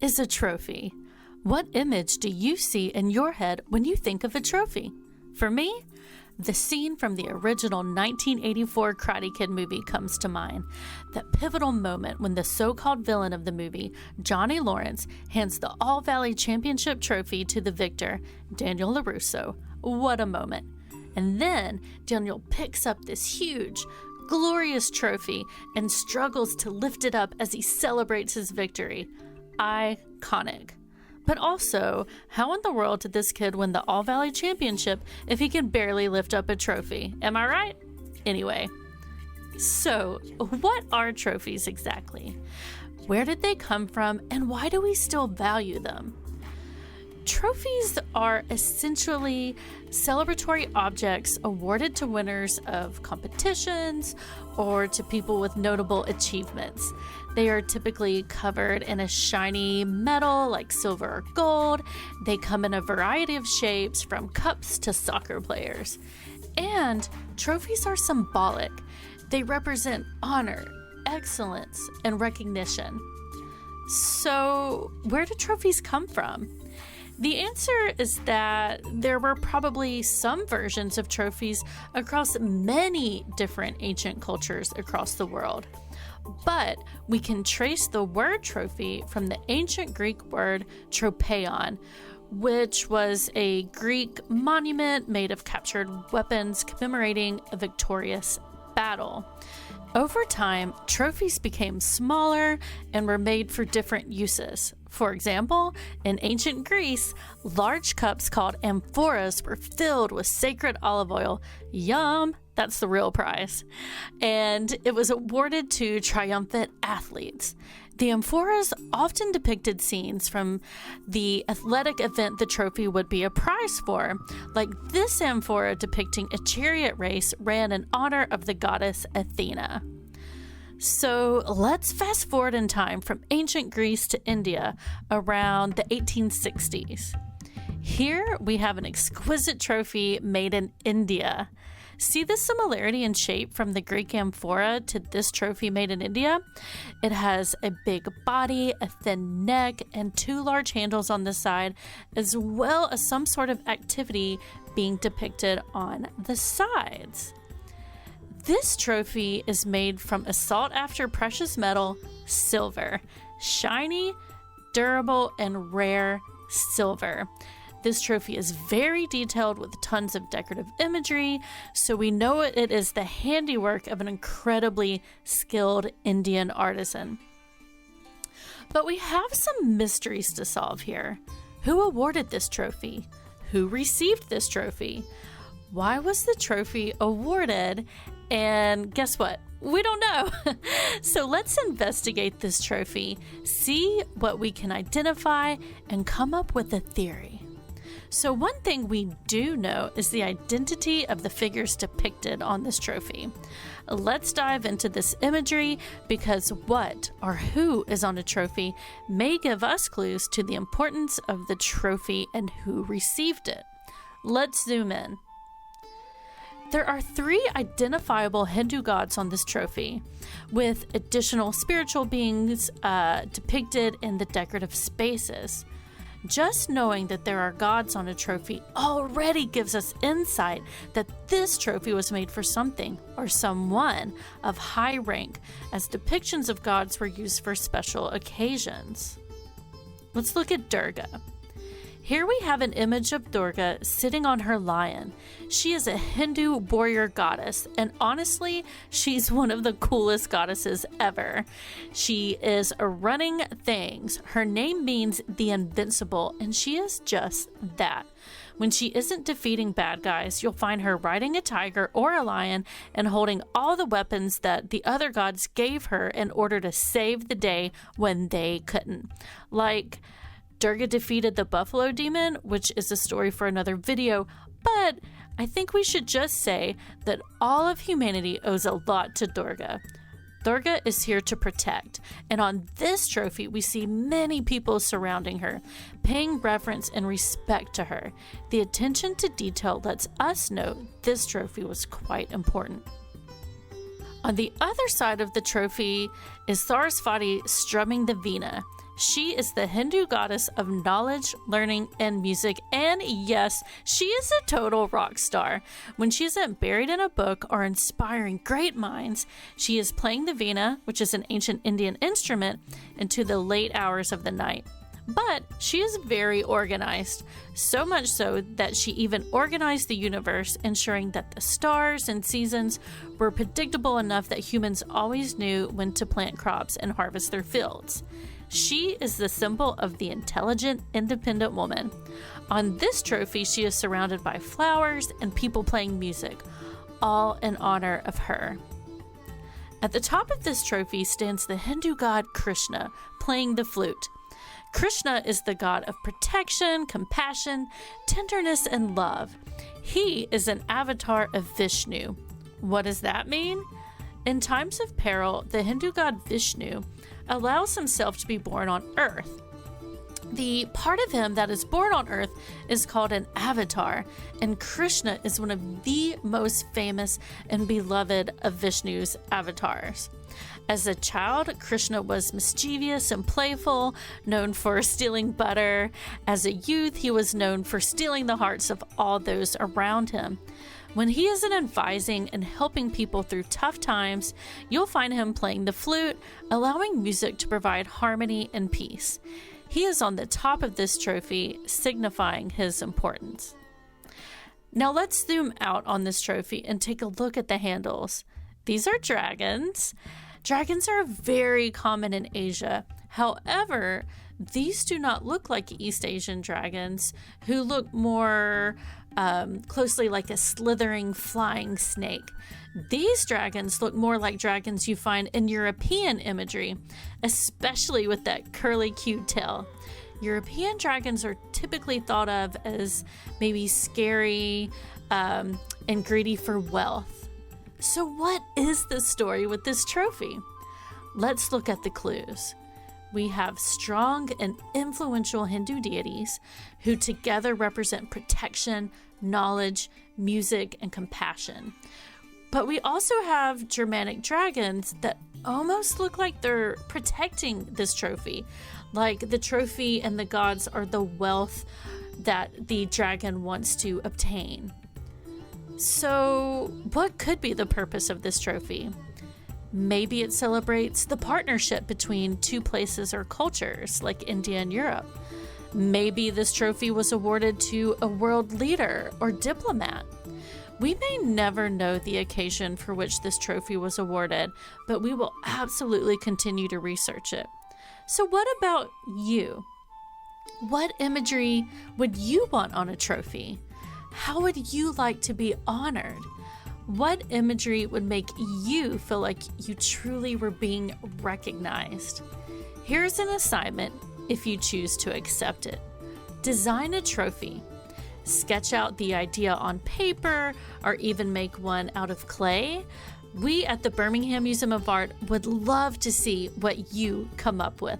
is a trophy? What image do you see in your head when you think of a trophy? For me, the scene from the original 1984 Karate Kid movie comes to mind. That pivotal moment when the so-called villain of the movie, Johnny Lawrence, hands the All-Valley Championship trophy to the victor, Daniel LaRusso. What a moment. And then Daniel picks up this huge, glorious trophy and struggles to lift it up as he celebrates his victory. Iconic. But also, how in the world did this kid win the All-Valley Championship if he can barely lift up a trophy? Am I right? Anyway, so what are trophies exactly? Where did they come from, and why do we still value them? Trophies are essentially celebratory objects awarded to winners of competitions or to people with notable achievements. They are typically covered in a shiny metal like silver or gold. They come in a variety of shapes, from cups to soccer players. And trophies are symbolic. They represent honor, excellence, and recognition. So, where do trophies come from? The answer is that there were probably some versions of trophies across many different ancient cultures across the world. But we can trace the word trophy from the ancient Greek word tropeion, which was a Greek monument made of captured weapons commemorating a victorious battle. Over time, trophies became smaller and were made for different uses. For example, in ancient Greece, large cups called amphoras were filled with sacred olive oil. Yum! That's the real prize. And it was awarded to triumphant athletes. The amphoras often depicted scenes from the athletic event the trophy would be a prize for, like this amphora depicting a chariot race ran in honor of the goddess Athena. So let's fast forward in time from ancient Greece to India around the 1860s. Here we have an exquisite trophy made in India. See the similarity in shape from the Greek amphora to this trophy made in India? It has a big body, a thin neck, and two large handles on the side, as well as some sort of activity being depicted on the sides. This trophy is made from a sought-after precious metal, silver. Shiny, durable, and rare silver. This trophy is very detailed with tons of decorative imagery, so we know it is the handiwork of an incredibly skilled Indian artisan. But we have some mysteries to solve here. Who awarded this trophy? Who received this trophy? Why was the trophy awarded? And guess what? We don't know. So let's investigate this trophy, see what we can identify, and come up with a theory. So one thing we do know is the identity of the figures depicted on this trophy. Let's dive into this imagery, because what or who is on a trophy may give us clues to the importance of the trophy and who received it. Let's zoom in. There are 3 identifiable Hindu gods on this trophy, with additional spiritual beings depicted in the decorative spaces. Just knowing that there are gods on a trophy already gives us insight that this trophy was made for something or someone of high rank, as depictions of gods were used for special occasions. Let's look at Durga. Here we have an image of Durga sitting on her lion. She is a Hindu warrior goddess, and honestly, she's one of the coolest goddesses ever. She is running things. Her name means the invincible, and she is just that. When she isn't defeating bad guys, you'll find her riding a tiger or a lion and holding all the weapons that the other gods gave her in order to save the day when they couldn't. Like, Durga defeated the buffalo demon, which is a story for another video, but I think we should just say that all of humanity owes a lot to Durga. Durga is here to protect, and on this trophy we see many people surrounding her, paying reverence and respect to her. The attention to detail lets us know this trophy was quite important. On the other side of the trophy is Sarasvati strumming the veena. She is the Hindu goddess of knowledge, learning, and music. And yes, she is a total rock star. When she isn't buried in a book or inspiring great minds, she is playing the veena, which is an ancient Indian instrument, into the late hours of the night. But she is very organized, so much so that she even organized the universe, ensuring that the stars and seasons were predictable enough that humans always knew when to plant crops and harvest their fields. She is the symbol of the intelligent, independent woman. On this trophy, she is surrounded by flowers and people playing music, all in honor of her. At the top of this trophy stands the Hindu god Krishna, playing the flute. Krishna is the god of protection, compassion, tenderness, and love. He is an avatar of Vishnu. What does that mean? In times of peril, the Hindu god Vishnu allows himself to be born on earth. The part of him that is born on earth is called an avatar, and Krishna is one of the most famous and beloved of Vishnu's avatars. As a child, Krishna was mischievous and playful, known for stealing butter. As a youth, he was known for stealing the hearts of all those around him. When he isn't advising and helping people through tough times, you'll find him playing the flute, allowing music to provide harmony and peace. He is on the top of this trophy, signifying his importance. Now let's zoom out on this trophy and take a look at the handles. These are dragons. Dragons are very common in Asia. However, these do not look like East Asian dragons, who look more closely like a slithering flying snake. These dragons look more like dragons you find in European imagery, especially with that curly, cute tail. European dragons are typically thought of as maybe scary and greedy for wealth. So what is the story with this trophy? Let's look at the clues. We have strong and influential Hindu deities who together represent protection, knowledge, music, and compassion. But we also have Germanic dragons that almost look like they're protecting this trophy. Like the trophy and the gods are the wealth that the dragon wants to obtain. So, what could be the purpose of this trophy? Maybe it celebrates the partnership between two places or cultures, like India and Europe. Maybe this trophy was awarded to a world leader or diplomat. We may never know the occasion for which this trophy was awarded, but we will absolutely continue to research it. So what about you? What imagery would you want on a trophy? How would you like to be honored? What imagery would make you feel like you truly were being recognized? Here's an assignment if you choose to accept it. Design a trophy. Sketch out the idea on paper or even make one out of clay. We at the Birmingham Museum of Art would love to see what you come up with.